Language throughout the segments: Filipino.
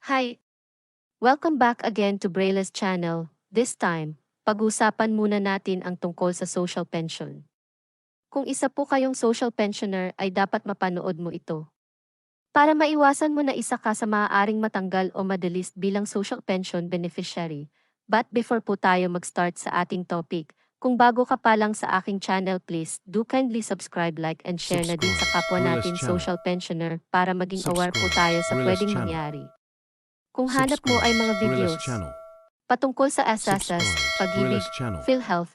Hi! Welcome back again to Braille's channel. This time, pag-usapan muna natin ang tungkol sa social pension. Kung isa po kayong social pensioner ay dapat mapanood mo ito. Para maiwasan mo na isa ka sa maaaring matanggal o madelist bilang social pension beneficiary. But before po tayo mag-start sa ating topic, kung bago ka pa lang sa aking channel please do kindly subscribe, like and share na din sa Subscribe kapwa Brillis natin channel. social pensioner para maging aware po Subscribe tayo sa Brillis pwedeng channel. mangyari. Kung hanap mo ay Subscribe mga Brillis videos channel. patungkol sa asasas, Subscribe pag-ibig, Brillis channel. PhilHealth,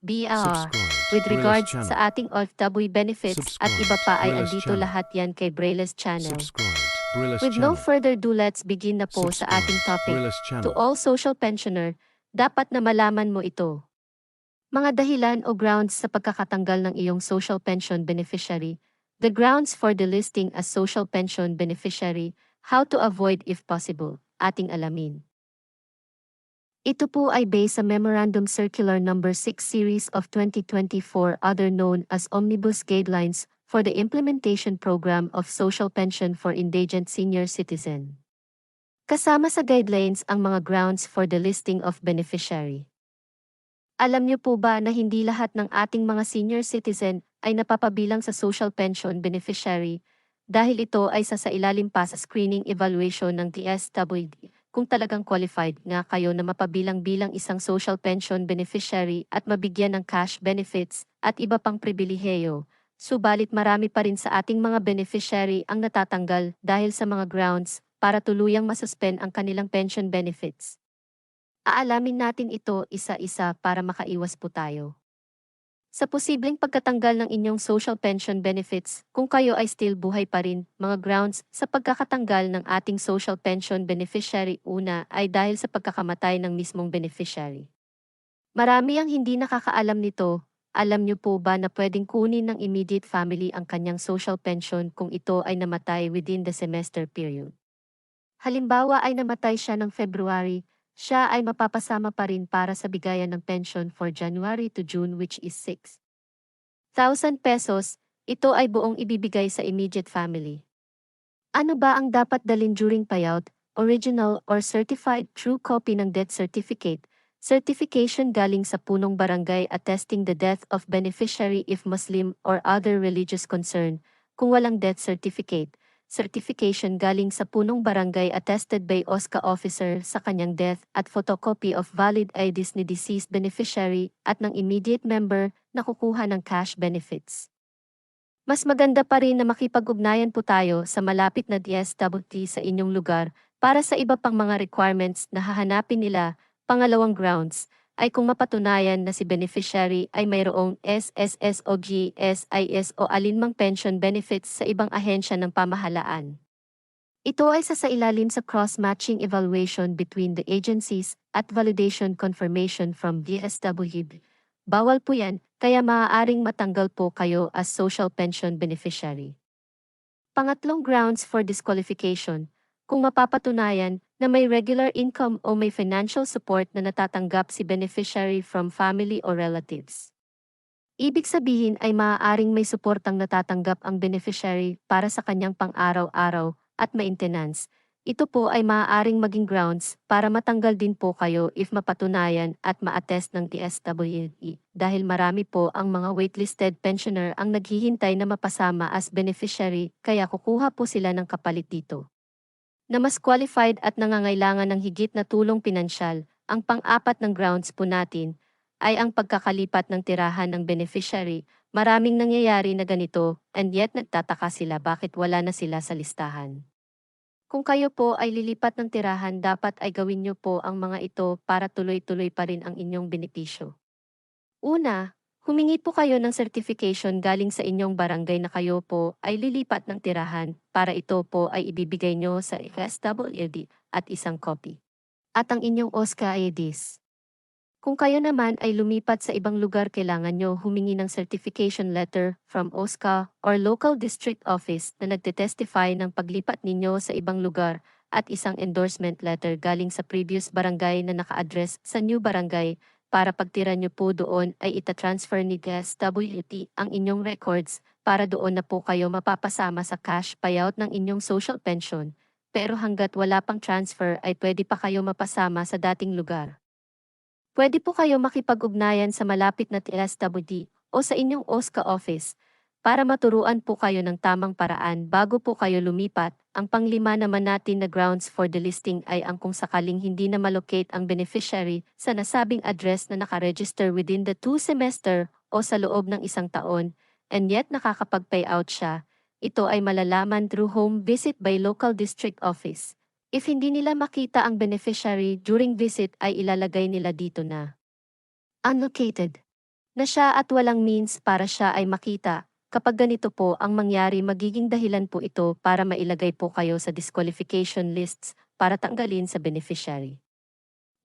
BAR, Subscribe with Brillis regards channel. sa ating OFW benefits at Subscribe iba pa ay Brillis andito channel. lahat yan kay Braille's channel. Subscribe Brillis With no channel. further ado, let's begin na po sa Subscribe ating topic. Brillis To channel. all social pensioner, dapat na malaman mo ito. Mga dahilan o grounds sa pagkakatanggal ng iyong social pension beneficiary. The grounds for delisting as social pension beneficiary, how to avoid if possible, ating alamin. Ito po ay based sa Memorandum Circular Number 6 Series of 2024, other known as Omnibus Guidelines for the Implementation Program of Social Pension for Indigent Senior Citizen. Kasama sa guidelines ang mga grounds for the listing of beneficiary. Alam niyo po ba na hindi lahat ng ating mga senior citizen ay napapabilang sa social pension beneficiary dahil ito ay sasailalim pa sa screening evaluation ng DSWD. Kung talagang qualified nga kayo na mapabilang bilang isang social pension beneficiary at mabigyan ng cash benefits at iba pang pribilehiyo, subalit marami pa rin sa ating mga beneficiary ang natatanggal dahil sa mga grounds para tuluyang masuspend ang kanilang pension benefits. Aalamin natin ito isa-isa para makaiwas po tayo sa posibleng pagkatanggal ng inyong social pension benefits. Kung kayo ay still buhay pa rin, mga grounds sa pagkakatanggal ng ating social pension beneficiary. Una ay dahil sa pagkakamatay ng mismong beneficiary. Marami ang hindi nakakaalam nito. Alam niyo po ba na pwedeng kunin ng immediate family ang kanyang social pension kung ito ay namatay within the semester period? Halimbawa ay namatay siya ng February, siya ay mapapasama pa rin para sa bigayan ng pension for January to June, which is 6,000 pesos. Ito ay buong ibibigay sa immediate family. Ano ba ang dapat dalhin during payout? Original or certified true copy ng death certificate, certification galing sa punong barangay attesting the death of beneficiary if Muslim or other religious concern. Kung walang death certificate, certification galing sa punong barangay attested by OSCA officer sa kanyang death at photocopy of valid IDs ni deceased beneficiary at ng immediate member na kukuha ng cash benefits. Mas maganda pa rin na makipag-ugnayan po tayo sa malapit na DSWD sa inyong lugar para sa iba pang mga requirements na hahanapin nila. Pangalawang grounds ay kung mapatunayan na si beneficiary ay mayroong SSS o GSIS o alinmang pension benefits sa ibang ahensya ng pamahalaan. Ito ay sasailalim sa cross-matching evaluation between the agencies at validation confirmation from DSWD. Bawal po yan, kaya maaaring matanggal po kayo as social pension beneficiary. Pangatlong grounds for disqualification, kung mapapatunayan na may regular income o may financial support na natatanggap si beneficiary from family or relatives. Ibig sabihin ay maaaring may suportang natatanggap ang beneficiary para sa kanyang pang-araw-araw at maintenance. Ito po ay maaaring maging grounds para matanggal din po kayo if mapatunayan at ma-attest ng DSWD dahil marami po ang mga waitlisted pensioner ang naghihintay na mapasama as beneficiary, kaya kukuha po sila ng kapalit dito na mas qualified at nangangailangan ng higit na tulong pinansyal. Ang pang-apat ng grounds po natin ay ang pagkakalipat ng tirahan ng beneficiary. Maraming nangyayari na ganito and yet nagtataka sila bakit wala na sila sa listahan. Kung kayo po ay lilipat ng tirahan, dapat ay gawin niyo po ang mga ito para tuloy-tuloy pa rin ang inyong benepisyo. Una, humingi po kayo ng certification galing sa inyong barangay na kayo po ay lilipat ng tirahan para ito po ay ibibigay nyo sa FSWD at isang copy. At ang inyong OSCA IDs. Kung kayo naman ay lumipat sa ibang lugar, kailangan nyo humingi ng certification letter from OSCA or local district office na nagtetestify ng paglipat ninyo sa ibang lugar at isang endorsement letter galing sa previous barangay na naka-address sa new barangay para pagtira nyo po doon ay itatransfer ni DSWD ang inyong records para doon na po kayo mapapasama sa cash payout ng inyong social pension. pero hanggat wala pang transfer ay pwede pa kayo mapasama sa dating lugar. Pwede po kayo makipag-ugnayan sa malapit na TSWD o sa inyong OSCA office para maturuan po kayo ng tamang paraan bago po kayo lumipat. Ang panglima naman natin na grounds for delisting ay ang kung sakaling hindi na malocate ang beneficiary sa nasabing address na nakaregister within the 2 semester o sa loob ng 1 taon and yet nakakapag-payout siya. Ito ay malalaman through home visit by local district office. If hindi nila makita ang beneficiary during visit ay ilalagay nila dito na unlocated na siya at walang means para siya ay makita. Kapag ganito po ang mangyari magiging dahilan po ito para mailagay po kayo sa disqualification lists para tanggalin sa beneficiary.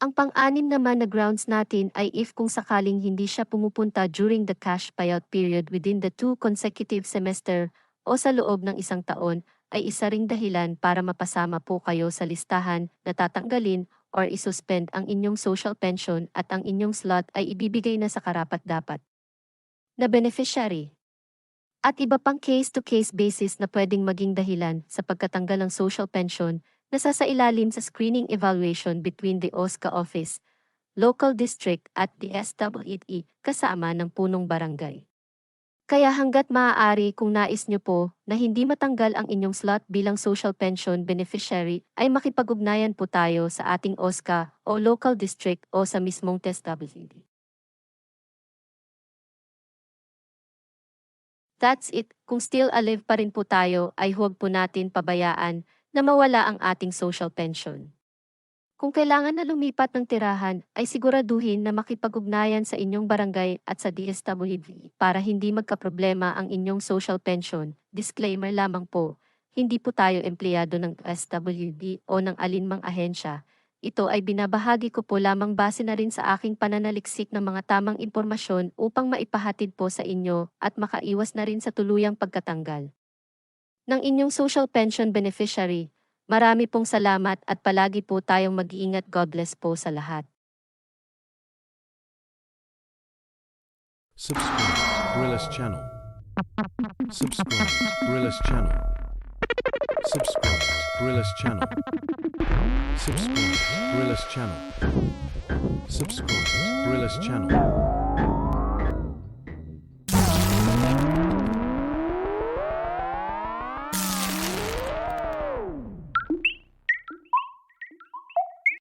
Ang pang-anim naman na grounds natin ay if kung sakaling hindi siya pumupunta during the cash payout period within the 2 consecutive semester o sa loob ng 1 taon, ay isa ring dahilan para mapasama po kayo sa listahan na tatanggalin or isuspend ang inyong social pension at ang inyong slot ay ibibigay na sa karapat-dapat na beneficiary. At iba pang case-to-case basis na pwedeng maging dahilan sa pagkatanggal ng social pension na sasailalim sa screening evaluation between the OSCA office, local district at the SWD kasama ng punong barangay. Kaya hanggat maaari kung nais nyo po na hindi matanggal ang inyong slot bilang social pension beneficiary ay makipag-ugnayan po tayo sa ating OSCA o local district o sa mismong TSWD. That's it, kung still alive pa rin po tayo ay huwag po natin pabayaan na mawala ang ating social pension. Kung kailangan na lumipat ng tirahan, ay siguraduhin na makipag-ugnayan sa inyong barangay at sa DSWD para hindi magkaproblema ang inyong social pension. Disclaimer lamang po, hindi po tayo empleyado ng DSWD o ng alinmang ahensya. Ito ay binabahagi ko po lamang base na rin sa aking pananaliksik ng mga tamang impormasyon upang maipahatid po sa inyo at makaiwas na rin sa tuluyang pagkatanggal ng inyong social pension beneficiary. Marami pong salamat at palagi po tayong mag-iingat. God bless po sa lahat. Subscribe Gorillas Channel. Subscribe Gorillas Channel. Subscribe Gorillas Channel. Subscribe Gorillas Channel. Subscribe Gorillas Channel.